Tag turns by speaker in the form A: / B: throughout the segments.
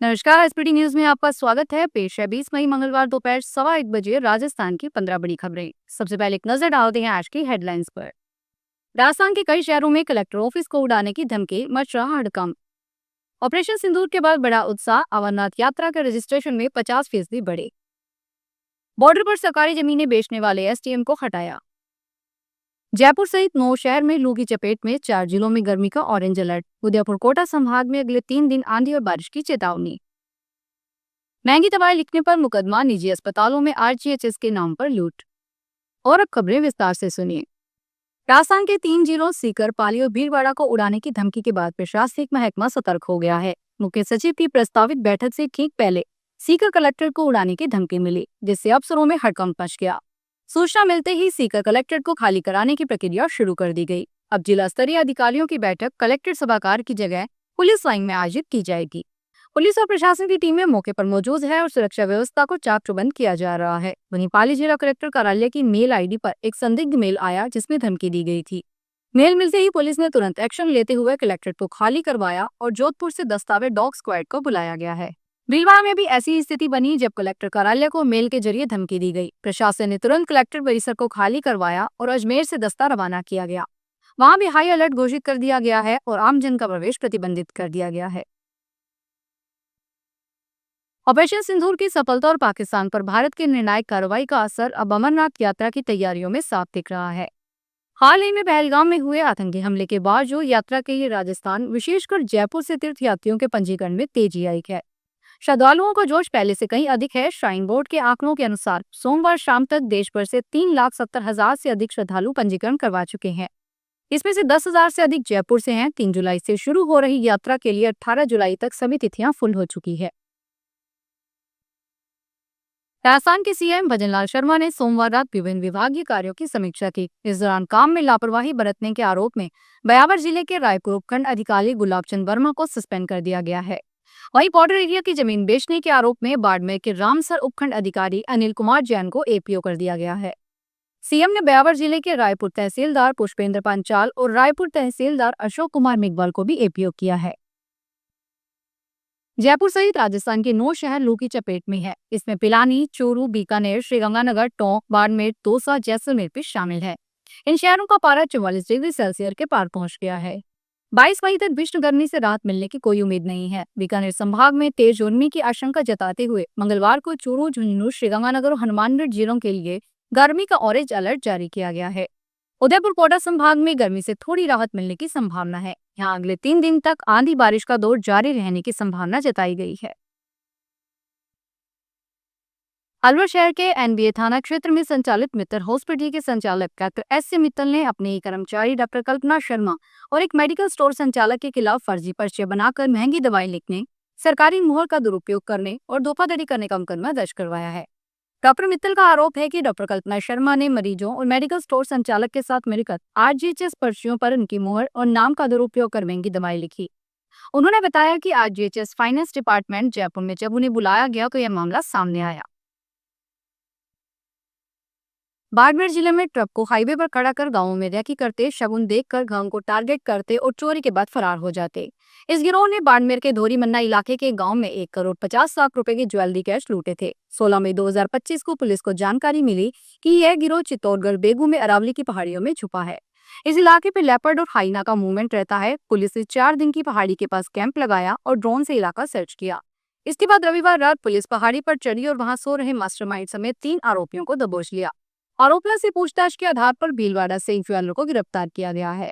A: नमस्कार। SPT news में आपका स्वागत है। पेश है 20 मई मंगलवार दोपहर 1:15 राजस्थान की 15 बड़ी खबरें। सबसे पहले एक नजर डालते हैं आज की हेडलाइंस पर। राजस्थान के कई शहरों में कलेक्टर ऑफिस को उड़ाने की धमकी, मच रहा हड़कंप। ऑपरेशन सिंदूर के बाद बड़ा उत्साह, अमरनाथ यात्रा के रजिस्ट्रेशन में 50% बढ़े। बॉर्डर पर सरकारी जमीनें बेचने वाले एसडीएम को हटाया। जयपुर सहित 9 शहर में लू की चपेट में, 4 जिलों में गर्मी का ऑरेंज अलर्ट। उदयपुर कोटा संभाग में अगले 3 दिन आंधी और बारिश की चेतावनी। महंगी दवाएं लिखने पर मुकदमा, निजी अस्पतालों में आरजीएचएस के नाम पर लूट। और अब खबरें विस्तार से सुनिए। राजस्थान के 3 जिलों सीकर, पाली और भीलवाड़ा को उड़ाने की धमकी के बाद प्रशासनिक महकमा सतर्क हो गया है। मुख्य सचिव की प्रस्तावित बैठक से ठीक पहले सीकर कलेक्टर को उड़ाने की धमकी मिली, जिससे अफसरों में हड़कंप मच गया। सूचना मिलते ही सीकर कलेक्टर को खाली कराने की प्रक्रिया शुरू कर दी गई। अब जिला स्तरीय अधिकारियों की बैठक कलेक्टर सभागार की जगह पुलिस लाइन में आयोजित की जाएगी। पुलिस और प्रशासन की टीमें मौके पर मौजूद है और सुरक्षा व्यवस्था को चाक चौबंद किया जा रहा है। वहीं पाली जिला कलेक्टर कार्यालय की मेल आईडी पर एक संदिग्ध मेल आया, जिसमें धमकी दी गई थी। मेल मिलते ही पुलिस ने तुरंत एक्शन लेते हुए कलेक्टर को खाली करवाया और जोधपुर से दस्तावेज डॉग स्क्वाड को बुलाया गया है। भीलवाड़ा में भी ऐसी स्थिति बनी, जब कलेक्टर कार्यालय को मेल के जरिए धमकी दी गई। प्रशासन ने तुरंत कलेक्टर परिसर को खाली करवाया और अजमेर से दस्ता रवाना किया गया। वहां भी हाई अलर्ट घोषित कर दिया गया है और आमजन का प्रवेश प्रतिबंधित कर दिया गया है। ऑपरेशन सिंदूर की सफलता और पाकिस्तान पर भारत की निर्णायक कार्रवाई का असर अब अमरनाथ यात्रा की तैयारियों में साफ दिख रहा है। हाल ही में पहलगाम में हुए आतंकी हमले के बाद जो यात्रा के लिए राजस्थान, विशेषकर जयपुर से तीर्थ यात्रियों के पंजीकरण में तेजी आई है। श्रद्धालुओं का जोश पहले से कहीं अधिक है। श्राइन बोर्ड के आंकड़ों के अनुसार सोमवार शाम तक देश भर से 3,70,000 से अधिक श्रद्धालु पंजीकरण करवा चुके हैं। इसमें से 10,000 से अधिक जयपुर से हैं। 3 जुलाई से शुरू हो रही यात्रा के लिए 18 जुलाई तक सभी तिथियां फुल हो चुकी है। राजस्थान के सीएम भजनलाल शर्मा ने सोमवार रात विभिन्न विभागीय कार्यों की समीक्षा की। इस दौरान काम में लापरवाही बरतने के आरोप में ब्यावर जिले के रायपुर उपखंड अधिकारी गुलाबचंद वर्मा को सस्पेंड कर दिया गया है। वहीं बॉर्डर एरिया की जमीन बेचने के आरोप में बाड़मेर के रामसर उपखंड अधिकारी अनिल कुमार जैन को एपीओ कर दिया गया है। सीएम ने ब्यावर जिले के रायपुर तहसीलदार पुष्पेंद्र पांचाल और रायपुर तहसीलदार अशोक कुमार मेघवाल को भी एपीओ किया है। जयपुर सहित राजस्थान के 9 शहर लू की चपेट में है। इसमें पिलानी, चूरू, बीकानेर, श्रीगंगानगर, टोंक, बाड़मेर, दौसा, जैसलमेर भी शामिल है। इन शहरों का पारा 44 डिग्री सेल्सियस के पार पहुंच गया है। 22 मई तक भीषण गर्मी से राहत मिलने की कोई उम्मीद नहीं है। बीकानेर संभाग में तेज गर्मी की आशंका जताते हुए मंगलवार को चूरू, झुंझुनू, श्रीगंगानगर और हनुमानगढ़ जिलों के लिए गर्मी का ऑरेंज अलर्ट जारी किया गया है। उदयपुर कोटा संभाग में गर्मी से थोड़ी राहत मिलने की संभावना है। यहाँ अगले 3 दिन तक आंधी बारिश का दौर जारी रहने की संभावना जताई गई है। अलवर शहर के एनबीए थाना क्षेत्र में संचालित मित्तल हॉस्पिटल के संचालक डॉक्टर एस मित्तल ने अपने ही कर्मचारी डॉक्टर कल्पना शर्मा और एक मेडिकल स्टोर संचालक के खिलाफ फर्जी पर्चे बनाकर महंगी दवाएं लिखने, सरकारी मुहर का दुरुपयोग करने और धोखाधड़ी करने का मुकदमा दर्ज करवाया है। डॉक्टर मित्तल का आरोप है कि डॉक्टर कल्पना शर्मा ने मरीजों और मेडिकल स्टोर संचालक के साथ मिलकर आरजीएचएस पर्चियों पर उनकी मुहर और नाम का दुरुपयोग कर महंगी दवाएं लिखी। उन्होंने बताया कि आरजीएचएस फाइनेंस डिपार्टमेंट जयपुर में जब उन्हें बुलाया गया तो यह मामला सामने आया। बाड़मेर जिले में ट्रक को हाईवे पर खड़ा कर गांवों में रेकी करते, शगुन देखकर गांव को टारगेट करते और चोरी के बाद फरार हो जाते। इस गिरोह ने बाड़मेर के धोरी मन्ना इलाके के गांव में 1,50,00,000 रुपए की ज्वेलरी कैश लूटे थे। 16 मई 2025 को पुलिस को जानकारी मिली कि यह गिरोह चित्तौड़गढ़ बेगू में अरावली की पहाड़ियों में छुपा है। इस इलाके पे लेपर्ड और हाइना का मूवमेंट रहता है। पुलिस ने 4 दिन की पहाड़ी के पास कैंप लगाया और ड्रोन से इलाका सर्च किया। इसके बाद रविवार रात पुलिस पहाड़ी पर चढ़ी और वहां सो रहे मास्टरमाइंड समेत 3 आरोपियों को दबोच लिया। आरोपियों से पूछताछ के आधार पर भीलवाड़ा से एक ज्वेलर को गिरफ्तार किया गया है।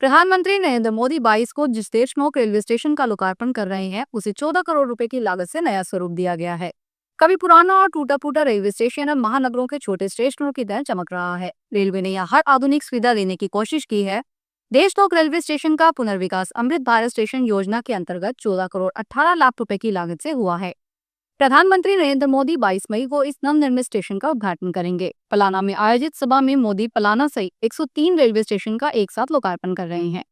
A: प्रधानमंत्री नरेंद्र मोदी 22 को जिस देशनोक रेलवे स्टेशन का लोकार्पण कर रहे हैं, उसे 14 करोड़ रुपए की लागत से नया स्वरूप दिया गया है। कभी पुराना और टूटा फूटा रेलवे स्टेशन अब महानगरों के छोटे स्टेशनों की तरह चमक रहा है। रेलवे ने यहाँ हर आधुनिक सुविधा देने की कोशिश की है। देशनोक रेलवे स्टेशन का पुनर्विकास अमृत भारत स्टेशन योजना के अंतर्गत 14 करोड़ 18 लाख रुपए की लागत से हुआ है। प्रधानमंत्री नरेंद्र मोदी 22 मई को इस नवनिर्मित स्टेशन का उद्घाटन करेंगे। पलाना में आयोजित सभा में मोदी पलाना सहित 103 रेलवे स्टेशन का एक साथ लोकार्पण कर रहे हैं।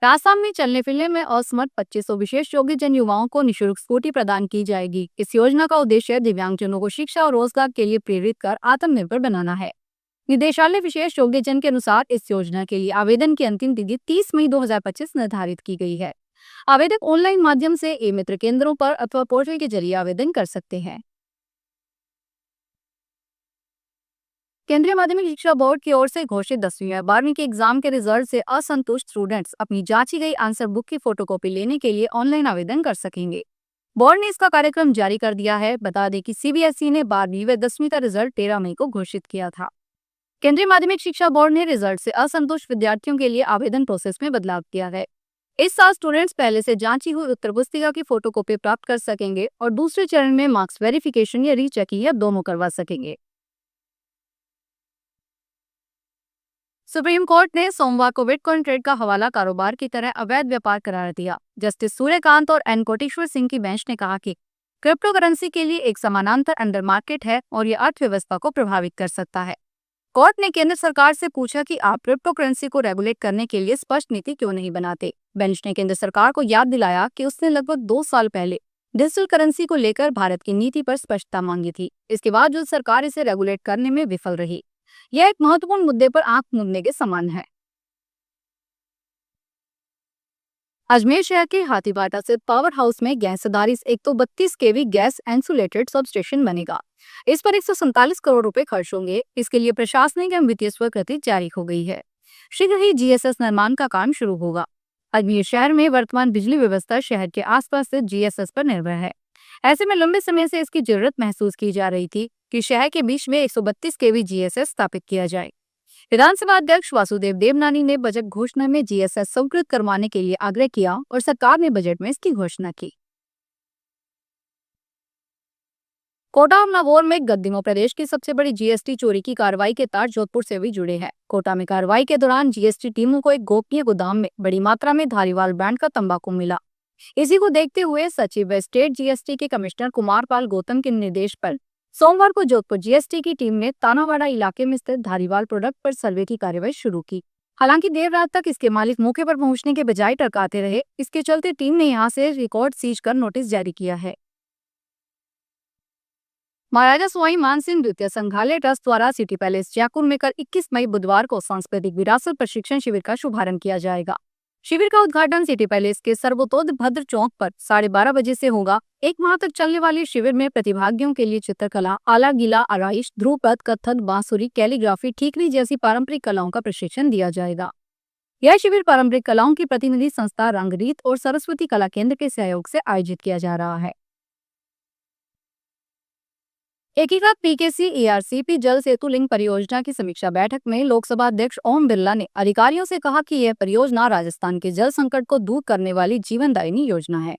A: राजस्थान में चलने फिरने में असमर्थ 2500 विशेष योग्य जन युवाओं को निःशुल्क स्कूटी प्रदान की जाएगी। इस योजना का उद्देश्य दिव्यांगजनों को शिक्षा और रोजगार के लिए प्रेरित कर आत्मनिर्भर बनाना है। निदेशालय विशेष योग्यजन के अनुसार इस योजना के लिए आवेदन की अंतिम तिथि 30 मई 2025 निर्धारित की गई है। आवेदक ऑनलाइन माध्यम से ई मित्र केंद्रों पर अथवा पोर्टल के जरिए आवेदन कर सकते हैं। केंद्रीय माध्यमिक शिक्षा बोर्ड की ओर से घोषित 10वीं या 12वीं के एग्जाम के रिजल्ट से असंतुष्ट स्टूडेंट्स अपनी जांची गई आंसर बुक की फोटोकॉपी लेने के लिए ऑनलाइन आवेदन कर सकेंगे। बोर्ड ने इसका कार्यक्रम जारी कर दिया है। बता दें कि सीबीएसई ने 12वीं व 10वीं का रिजल्ट 13 मई को घोषित किया था। केंद्रीय माध्यमिक शिक्षा बोर्ड ने रिजल्ट से असंतुष्ट विद्यार्थियों के लिए आवेदन प्रोसेस में बदलाव किया है। इस साल स्टूडेंट्स पहले से जांची हुई उत्तर पुस्तिका की फोटोकॉपी प्राप्त कर सकेंगे और दूसरे चरण में मार्क्स वेरिफिकेशन या रीचेकिंग या दोनों करवा सकेंगे। सुप्रीम कोर्ट ने सोमवार को बिटकॉइन ट्रेड का हवाला कारोबार की तरह अवैध व्यापार करार दिया। जस्टिस सूर्यकांत और एन कोटेश्वर सिंह की बेंच ने कहा कि क्रिप्टो करेंसी के लिए एक समानांतर अंडर मार्केट है और यह अर्थव्यवस्था को प्रभावित कर सकता है। कोर्ट ने केंद्र सरकार से पूछा कि आप क्रिप्टो करेंसी को रेगुलेट करने के लिए स्पष्ट नीति क्यों नहीं बनाते। बेंच ने केंद्र सरकार को याद दिलाया कि उसने लगभग 2 साल पहले डिजिटल करेंसी को लेकर भारत की नीति पर स्पष्टता मांगी थी। इसके बाद जो सरकार इसे रेगुलेट करने में विफल रही। यह एक महत्वपूर्ण मुद्दे पर आंख मूंदने के समान है। अजमेर शहर के हाथीबाटा स्थित पावर हाउस में गैस आधारित 132 केवी गैस इंसुलेटेड सब स्टेशन बनेगा। इस पर 147 करोड़ रुपए खर्च होंगे। इसके लिए प्रशासनिक एवं वित्तीय स्वीकृति जारी हो गई है। शीघ्र ही जीएसएस निर्माण का काम शुरू होगा। अजमेर शहर में वर्तमान बिजली व्यवस्था शहर के आसपास स्थित जीएसएस पर निर्भर है। ऐसे में लंबे समय से इसकी जरूरत महसूस की जा रही थी कि शहर के बीच में 132 केवी जीएसएस स्थापित किया जाए। विधानसभा अध्यक्ष वासुदेव देवनानी ने बजट घोषणा में जीएसएस स्वीकृत करवाने के लिए आग्रह किया और सरकार ने बजट में इसकी घोषणा की। कोटा और नागौर में गत दिनों प्रदेश की सबसे बड़ी जीएसटी चोरी की कार्रवाई के तार जोधपुर से भी जुड़े हैं। कोटा में कार्रवाई के दौरान जीएसटी टीमों को एक गोपनीय गोदाम में बड़ी मात्रा में धारीवाल ब्रांड का तंबाकू मिला। इसी को देखते हुए सचिव व स्टेट जीएसटी के कमिश्नर कुमार पाल गौतम के निर्देश पर सोमवार को जोधपुर जीएसटी की टीम ने तानावाड़ा इलाके में स्थित धारीवाल प्रोडक्ट पर सर्वे की कार्यवाही शुरू की। हालांकि देर रात तक इसके मालिक मौके पर पहुंचने के बजाय टरकाते रहे। इसके चलते टीम ने यहां से रिकॉर्ड सीज कर नोटिस जारी किया है। महाराजा सवाई मानसिंह द्वितीय संग्रहालय ट्रस्ट द्वारा सिटी पैलेस जयपुर में कल 21 मई बुधवार को सांस्कृतिक विरासत प्रशिक्षण शिविर का शुभारंभ किया जाएगा। शिविर का उद्घाटन सिटी पैलेस के सर्वतोदभद्र चौक पर 12:30 बजे से होगा। 1 माह तक चलने वाले शिविर में प्रतिभागियों के लिए चित्रकला, आला गीला आराइश, ध्रुपद, कथक, बांसुरी, कैलीग्राफी, ठीकरी जैसी पारंपरिक कलाओं का प्रशिक्षण दिया जाएगा। यह शिविर पारंपरिक कलाओं की प्रतिनिधि संस्था रंगरीत और सरस्वती कला केंद्र के सहयोग से आयोजित किया जा रहा है। एकीकृत पीकेसी ईआरसीपी जल सेतु लिंक परियोजना की समीक्षा बैठक में लोकसभा अध्यक्ष ओम बिरला ने अधिकारियों से कहा कि यह परियोजना राजस्थान के जल संकट को दूर करने वाली जीवनदायिनी योजना है।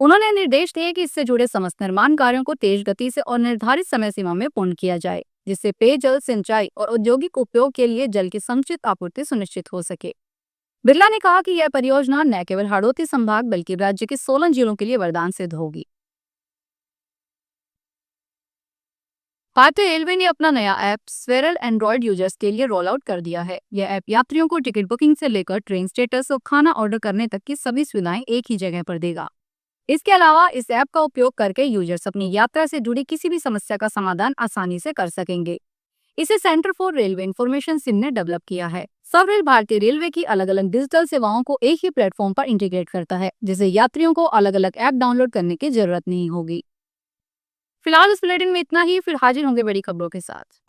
A: उन्होंने निर्देश दिए कि इससे जुड़े समस्त निर्माण कार्यों को तेज गति से और निर्धारित समय सीमा में पूर्ण किया जाए, जिससे पेयजल, सिंचाई और औद्योगिक उपयोग के लिए जल की समुचित आपूर्ति सुनिश्चित हो सके। बिरला ने कहा कि यह परियोजना न केवल हाड़ौती संभाग बल्कि राज्य के 16 जिलों के लिए वरदान सिद्ध होगी। भारतीय रेलवे ने अपना नया ऐप स्वेरल एंड्रॉयड यूजर्स के लिए रोल आउट कर दिया है। यह ऐप यात्रियों को टिकट बुकिंग से लेकर ट्रेन स्टेटस और खाना ऑर्डर करने तक की सभी सुविधाएं एक ही जगह पर देगा। इसके अलावा इस ऐप का उपयोग करके यूजर्स अपनी यात्रा से जुड़ी किसी भी समस्या का समाधान आसानी से कर सकेंगे। इसे centre for railway information SIM ने डेवलप किया है। सवरेल भारतीय रेलवे की अलग अलग डिजिटल सेवाओं को एक ही प्लेटफॉर्म पर इंटीग्रेट करता है, जिससे यात्रियों को अलग अलग ऐप डाउनलोड करने की जरूरत नहीं होगी। फिलहाल इस बुलेटिन में इतना ही। फिर हाजिर होंगे बड़ी खबरों के साथ।